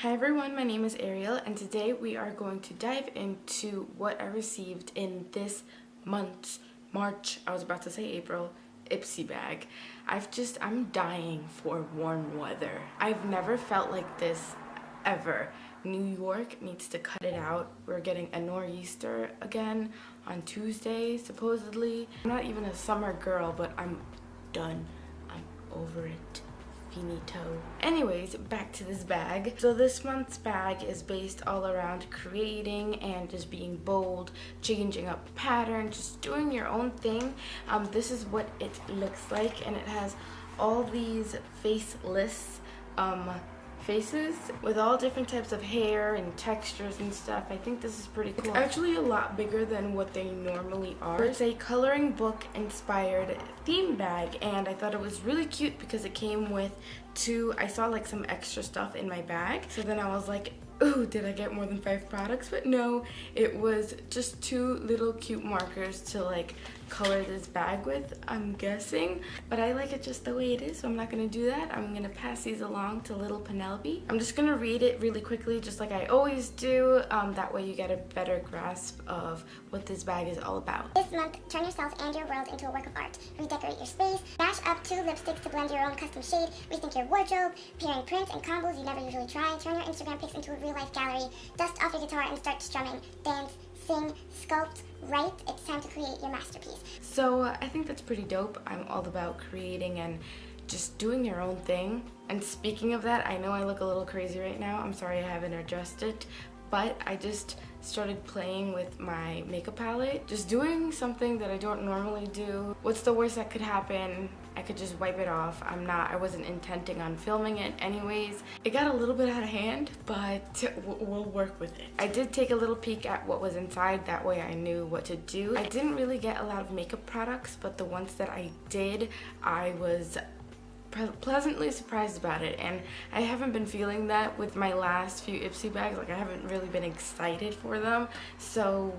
Hi everyone, my name is Ariel and today we are going to dive into what I received in this month's March, I was about to say April, Ipsy bag. I'm dying for warm weather. I've never felt like this ever. New York needs to cut it out. We're getting a nor'easter again on Tuesday, supposedly. I'm not even a summer girl, but I'm done. I'm over it. Finito. Anyways, back to this bag. So this month's bag is based all around creating and just being bold, changing up patterns, just doing your own thing. This is what it looks like, and it has all these faceless faces with all different types of hair and textures and stuff. I think this is pretty cool. It's actually a lot bigger than what they normally are. It's a coloring book inspired theme bag, and I thought it was really cute because it came with I saw like some extra stuff in my bag, so then I was like, ooh, did I get more than 5 products? But no, it was just 2 little cute markers to like color this bag with, I'm guessing. But I like it just the way it is, so I'm not gonna do that. I'm gonna pass these along to little Penelope. I'm just gonna read it really quickly, just like I always do. That way you get a better grasp of what this bag is all about. This month, turn yourself and your world into a work of art. Redecorate your space, mash up 2 lipsticks to blend your own custom shade, rethink your wardrobe, pairing prints and combos you never usually try, turn your Instagram pics into a real-life gallery, dust off your guitar and start strumming, dance, sing, sculpt, write. It's time to create your masterpiece. So I think that's pretty dope. I'm all about creating and just doing your own thing. And speaking of that, I know I look a little crazy right now. I'm sorry I haven't addressed it, but I just started playing with my makeup palette, just doing something that I don't normally do. What's the worst that could happen? I could just wipe it off. I wasn't intending on filming it anyways. It got a little bit out of hand, but we'll work with it. I did take a little peek at what was inside, that way I knew what to do. I didn't really get a lot of makeup products, but the ones that I did, I was pleasantly surprised about it, and I haven't been feeling that with my last few Ipsy bags. Like, I haven't really been excited for them, so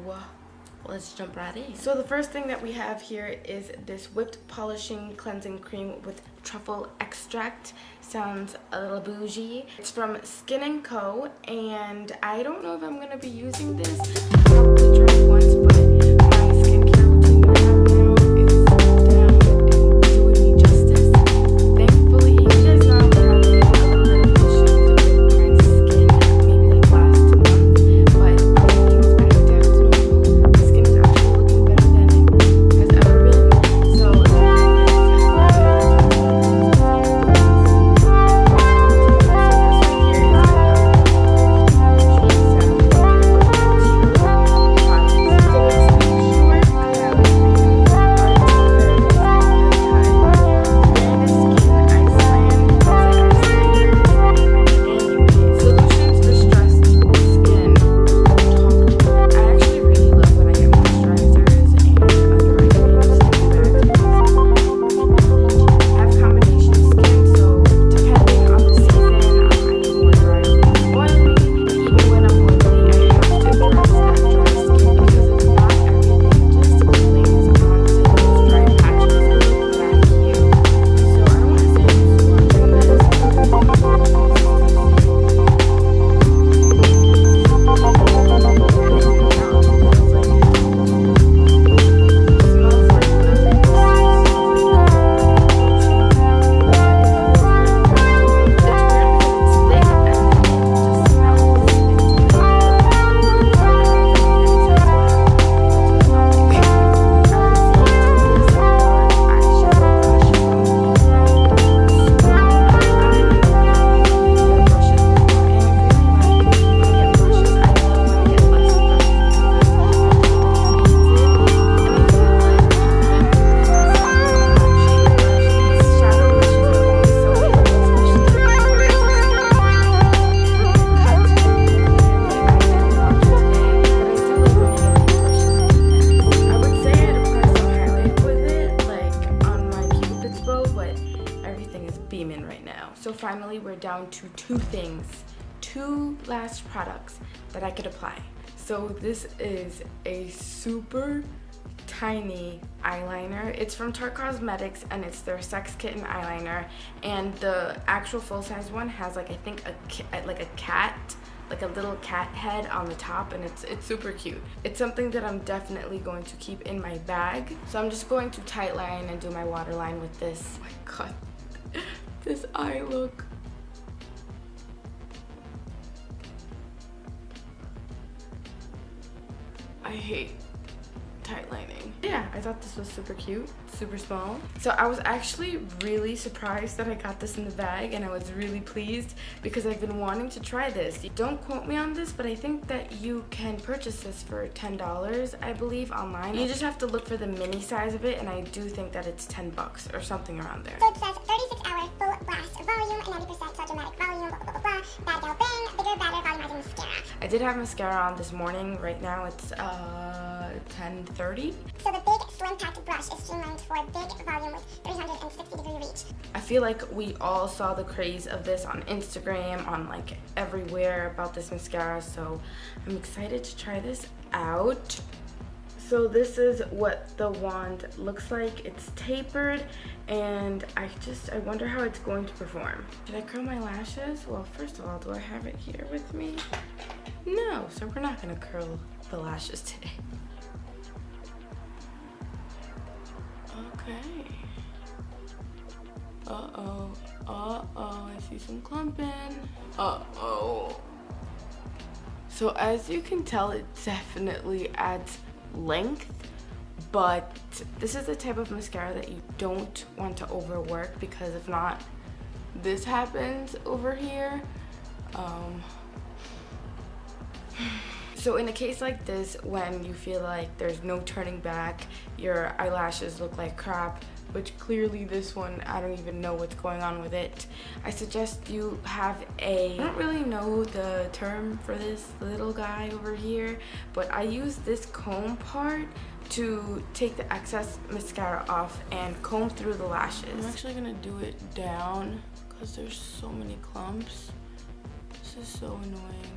let's jump right in. So the first thing that we have here is this whipped polishing cleansing cream with truffle extract. Sounds a little bougie. It's from Skin & Co, and I don't know if I'm gonna be using this. I probably tried it once, but my skincare routine that I have now is down and doing me justice. Thankfully, you guys know I was having a little bit of issues with my skin maybe like last month, but everything's back down to normal. My skin is actually looking better than it has ever been. So So finally, we're down to 2 things, 2 last products that I could apply. So this is a super tiny eyeliner. It's from Tarte Cosmetics and it's their Sex Kitten eyeliner, and the actual full-size one has like, I think a cat, like a little cat head on the top, and it's super cute. It's something that I'm definitely going to keep in my bag. So I'm just going to tightline and do my waterline with this. Oh my god, this eye look. I hate tightlining. Yeah, I thought this was super cute, super small. So I was actually really surprised that I got this in the bag, and I was really pleased because I've been wanting to try this. Don't quote me on this, but I think that you can purchase this for $10, I believe, online. You just have to look for the mini size of it, and I do think that it's $10 or something around there. So it says 36-hour full blast volume, 90% such dramatic volume, blah, blah, blah, blah, bad gal bang, bigger, badder, volumizing mascara. I did have mascara on this morning. Right now it's 10:30. So the big slim packed brush is streamlined for big volume with 360-degree reach. I feel like we all saw the craze of this on Instagram, on like everywhere about this mascara, so I'm excited to try this out. So this is what the wand looks like. It's tapered, and I wonder how it's going to perform. Should I curl my lashes? Well, first of all, do I have it here with me? No, so we're not gonna curl the lashes today. Okay. Uh-oh. Uh-oh, I see some clumping. Uh-oh. So as you can tell, it definitely adds length, but this is the type of mascara that you don't want to overwork, because if not, this happens over here. So in a case like this, when you feel like there's no turning back, your eyelashes look like crap, which clearly this one, I don't even know what's going on with it, I suggest you have I don't really know the term for this little guy over here, but I use this comb part to take the excess mascara off and comb through the lashes. I'm actually gonna do it down because there's so many clumps. This is so annoying.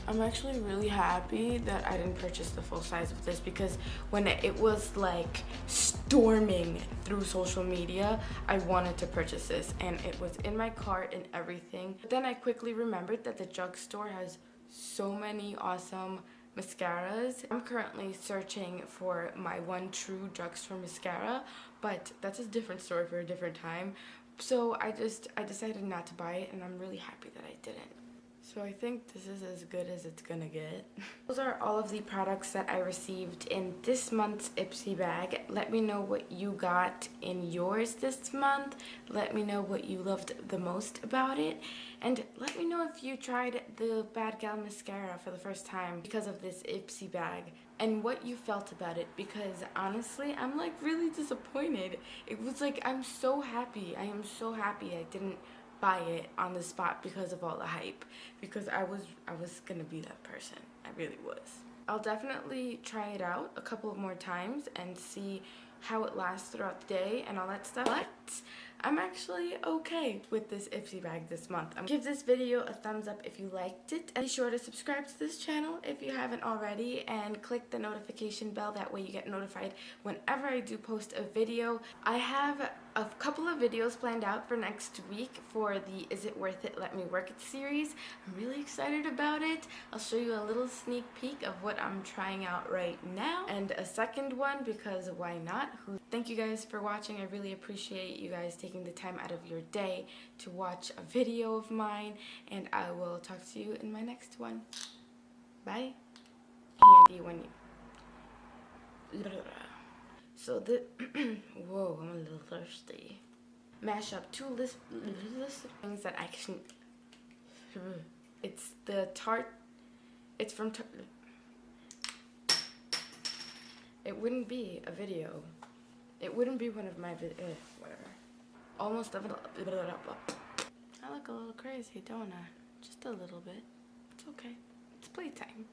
I'm actually really happy that I didn't purchase the full size of this, because when it was like storming through social media, I wanted to purchase this and it was in my cart and everything. But then I quickly remembered that the drugstore has so many awesome mascaras. I'm currently searching for my one true drugstore mascara, but that's a different story for a different time. So I decided not to buy it, and I'm really happy that I didn't. So I think this is as good as it's gonna get. Those are all of the products that I received in this month's Ipsy bag. Let me know what you got in yours this month. Let me know what you loved the most about it. And let me know if you tried the Bad Gal mascara for the first time because of this Ipsy bag, and what you felt about it, because honestly, I'm like really disappointed. It was like, I'm so happy. I am so happy I didn't buy it on the spot because of all the hype, because I was gonna be that person. I really was. I'll definitely try it out a couple of more times and see how it lasts throughout the day and all that stuff, but I'm actually okay with this Ipsy bag this month. Give this video a thumbs up if you liked it, and be sure to subscribe to this channel if you haven't already, and click the notification bell. That way you get notified whenever I do post a video. I have a couple of videos planned out for next week for the Is It Worth It? Let Me Work It series. I'm really excited about it. I'll show you a little sneak peek of what I'm trying out right now, and a second one, because why not? Thank you guys for watching. I really appreciate you guys taking the time out of your day to watch a video of mine, and I will talk to you in my next one. Bye. Handy when you... So the whoa, I'm a little thirsty. Mash up two list things that I can. It's the Tarte. It's from Tarte. It wouldn't be a video. It wouldn't be one of my whatever. Almost a little. I look a little crazy, don't I? Just a little bit. It's okay. It's playtime.